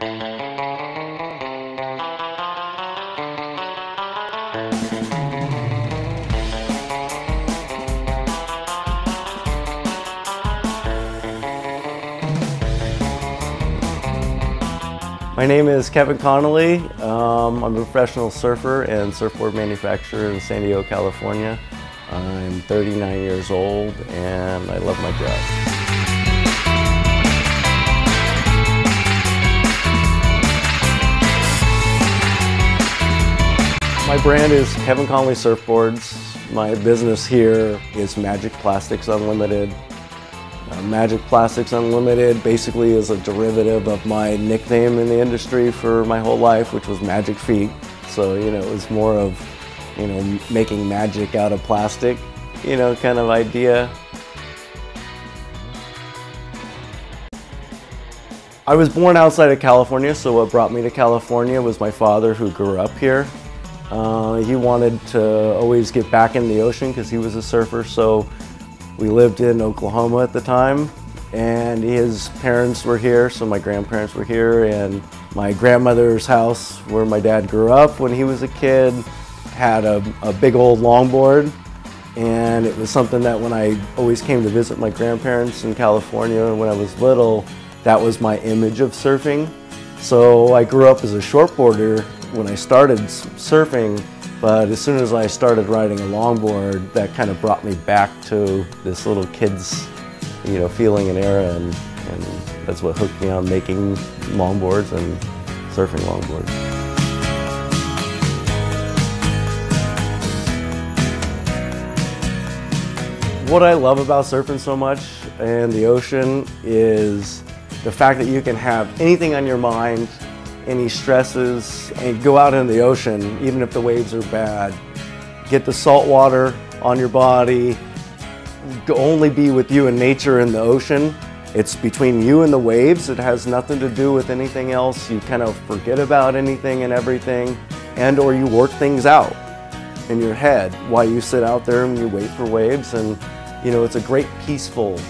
My name is Kevin Connelly. I'm a professional surfer and surfboard manufacturer in San Diego, California. I'm 39 years old and I love my job. My brand is Kevin Connelly Surfboards. My business here is Magic Plastics Unlimited. Magic Plastics Unlimited basically is a derivative of my nickname in the industry for my whole life, which was Magic Feet. So, it was more of, making magic out of plastic, kind of idea. I was born outside of California, so what brought me to California was my father, who grew up here. He wanted to always get back in the ocean because he was a surfer, so we lived in Oklahoma at the time, and his parents were here, so my grandparents were here, and my grandmother's house, where my dad grew up when he was a kid, had a big old longboard, and it was something that when I always came to visit my grandparents in California when I was little, that was my image of surfing. So I grew up as a shortboarder when I started surfing, but as soon as I started riding a longboard, that kind of brought me back to this little kid's, feeling and era, and that's what hooked me on making longboards and surfing longboards. What I love about surfing so much and the ocean is the fact that you can have anything on your mind, any stresses, and go out in the ocean, even if the waves are bad. Get the salt water on your body, only be with you and nature in the ocean. It's between you and the waves. It has nothing to do with anything else. You kind of forget about anything and everything, or you work things out in your head while you sit out there and you wait for waves. And it's a great peaceful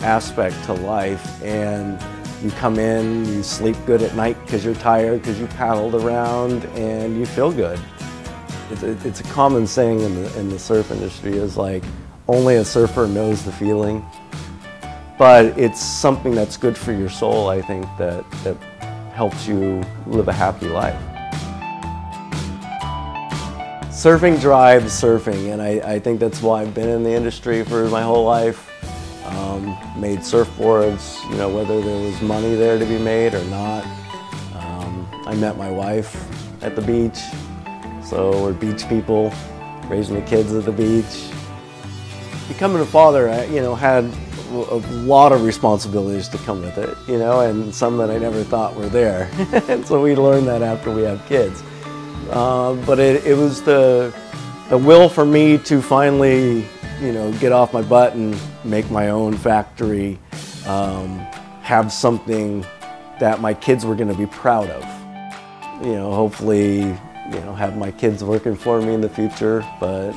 aspect to life, and you come in, you sleep good at night because you're tired, because you paddled around, and you feel good. It's a common saying in the surf industry is like, only a surfer knows the feeling. But it's something that's good for your soul, I think, that helps you live a happy life. Surfing drives surfing, and I think that's why I've been in the industry for my whole life. Made surfboards, whether there was money there to be made or not. I met my wife at the beach, so we're beach people, raising the kids at the beach. Becoming a father, had a lot of responsibilities to come with it, and some that I never thought were there. And so we learned that after we have kids. But it was the will for me to finally get off my butt and make my own factory, have something that my kids were going to be proud of. Hopefully, have my kids working for me in the future, but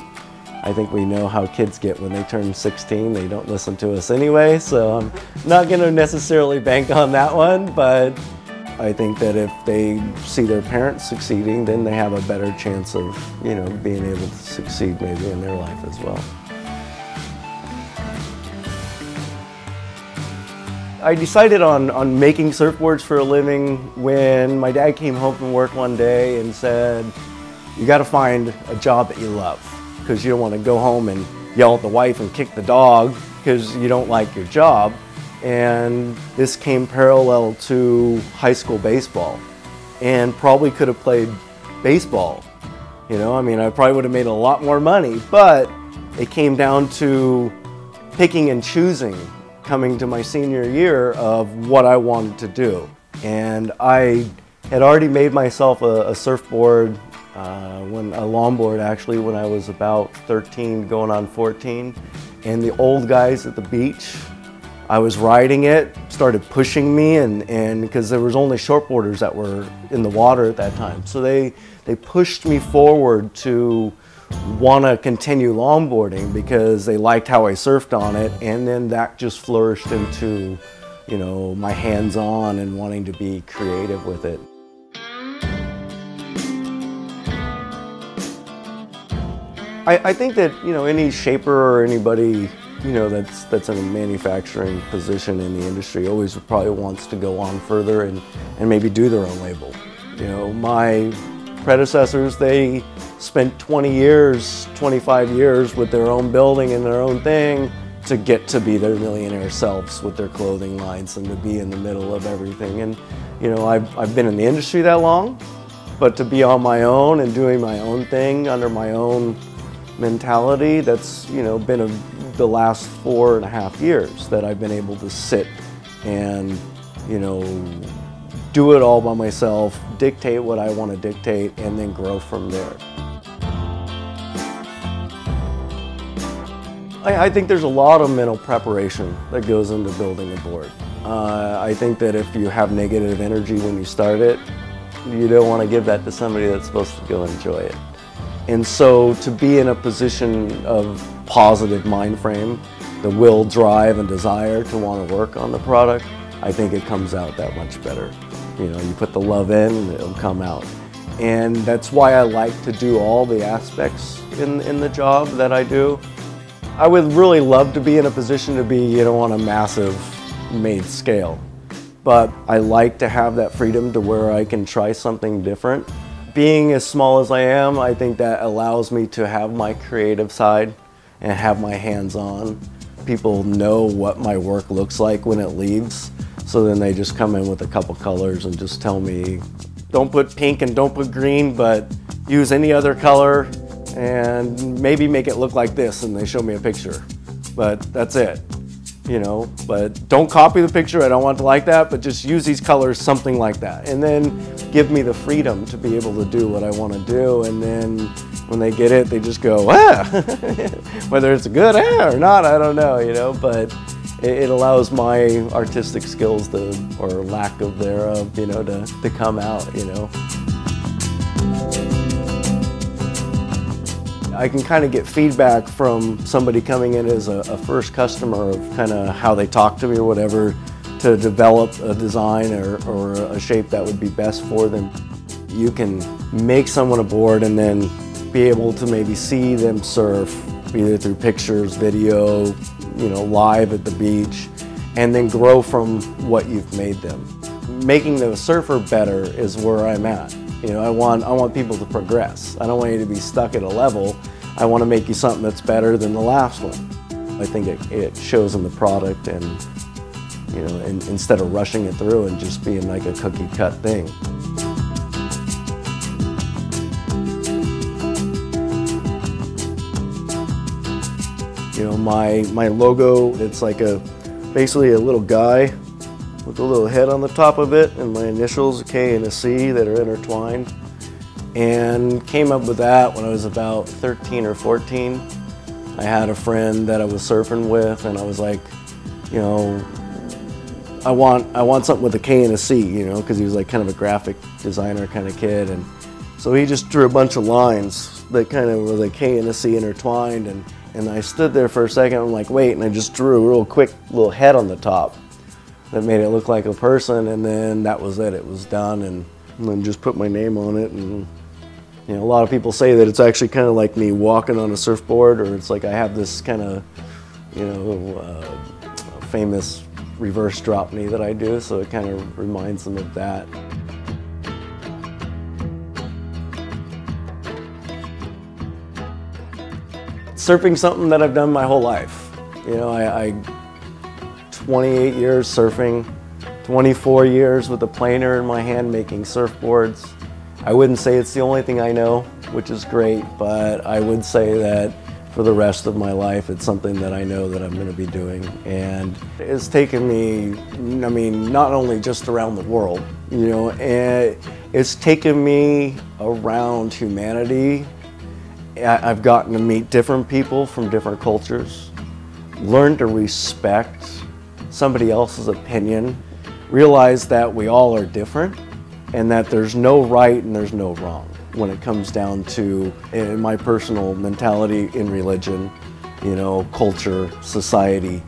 I think we know how kids get when they turn 16. They don't listen to us anyway, so I'm not going to necessarily bank on that one, but I think that if they see their parents succeeding, then they have a better chance of, being able to succeed maybe in their life as well. I decided on making surfboards for a living when my dad came home from work one day and said, you got to find a job that you love, because you don't want to go home and yell at the wife and kick the dog because you don't like your job. And this came parallel to high school baseball, and probably could have played baseball. I probably would have made a lot more money, but it came down to picking and choosing coming to my senior year of what I wanted to do. And I had already made myself a surfboard, a longboard actually, when I was about 13 going on 14. And the old guys at the beach, I was riding it, started pushing me, and because there was only shortboarders that were in the water at that time. So they pushed me forward to want to continue longboarding because they liked how I surfed on it, and then that just flourished into you know, my hands-on and wanting to be creative with it. I think that, you know, any shaper or anybody, you know, that's in a manufacturing position in the industry always probably wants to go on further and maybe do their own label. You know, my predecessors, they spent 20 years, 25 years with their own building and their own thing to get to be their millionaire selves with their clothing lines and to be in the middle of everything. And, you know, I've been in the industry that long, but to be on my own and doing my own thing under my own mentality, that's, you know, been the last 4.5 years that I've been able to sit and, you know, do it all by myself, dictate what I want to dictate, and then grow from there. I think there's a lot of mental preparation that goes into building a board. I think that if you have negative energy when you start it, you don't want to give that to somebody that's supposed to go enjoy it. And so to be in a position of positive mind frame, the will, drive, and desire to want to work on the product, I think it comes out that much better. You know, you put the love in and it'll come out. And that's why I like to do all the aspects in the job that I do. I would really love to be in a position to be, you know, on a massive made scale. But I like to have that freedom to where I can try something different. Being as small as I am, I think that allows me to have my creative side and have my hands on. People know what my work looks like when it leaves, so then they just come in with a couple colors and just tell me, don't put pink and don't put green, but use any other color and maybe make it look like this, and they show me a picture. But that's it, you know, but don't copy the picture, I don't want to like that, but just use these colors, something like that. And then give me the freedom to be able to do what I want to do, and then when they get it, they just go, ah! Whether it's good or not, I don't know, you know, but it allows my artistic skills or lack of thereof, you know, to come out, you know. I can kind of get feedback from somebody coming in as a first customer of kind of how they talk to me or whatever to develop a design or a shape that would be best for them. You can make someone a board and then be able to maybe see them surf, either through pictures, video, you know, live at the beach, and then grow from what you've made them. Making the surfer better is where I'm at. You know, I want people to progress. I don't want you to be stuck at a level. I want to make you something that's better than the last one. I think it shows in the product, and, you know, instead of rushing it through and just being like a cookie cut thing. You know, my logo, it's like basically a little guy with a little head on the top of it, and my initials, a K and a C, that are intertwined. And came up with that when I was about 13 or 14. I had a friend that I was surfing with, and I was like, you know, I want something with a K and a C, you know, because he was like kind of a graphic designer kind of kid. And so he just drew a bunch of lines that kind of was a K and a C intertwined, and I stood there for a second, I'm like, wait, and I just drew a real quick little head on the top that made it look like a person, and then that was it was done, and then just put my name on it. And, you know, a lot of people say that it's actually kind of like me walking on a surfboard, or it's like I have this kind of, you know, famous reverse drop knee that I do, so it kind of reminds them of that. Surfing's something that I've done my whole life. You know, I 28 years surfing, 24 years with a planer in my hand making surfboards. I wouldn't say it's the only thing I know, which is great, but I would say that for the rest of my life, it's something that I know that I'm going to be doing. And it's taken me, I mean, not only just around the world, you know, and it's taken me around humanity. I've gotten to meet different people from different cultures, learn to respect somebody else's opinion, realize that we all are different, and that there's no right and there's no wrong when it comes down to, in my personal mentality, in religion, you know, culture, society.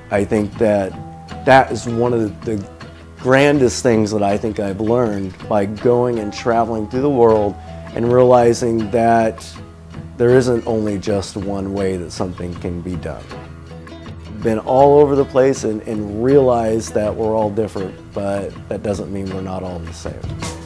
I think that that is one of the grandest things that I think I've learned by going and traveling through the world and realizing that there isn't only just one way that something can be done. Been all over the place and realized that we're all different, but that doesn't mean we're not all the same.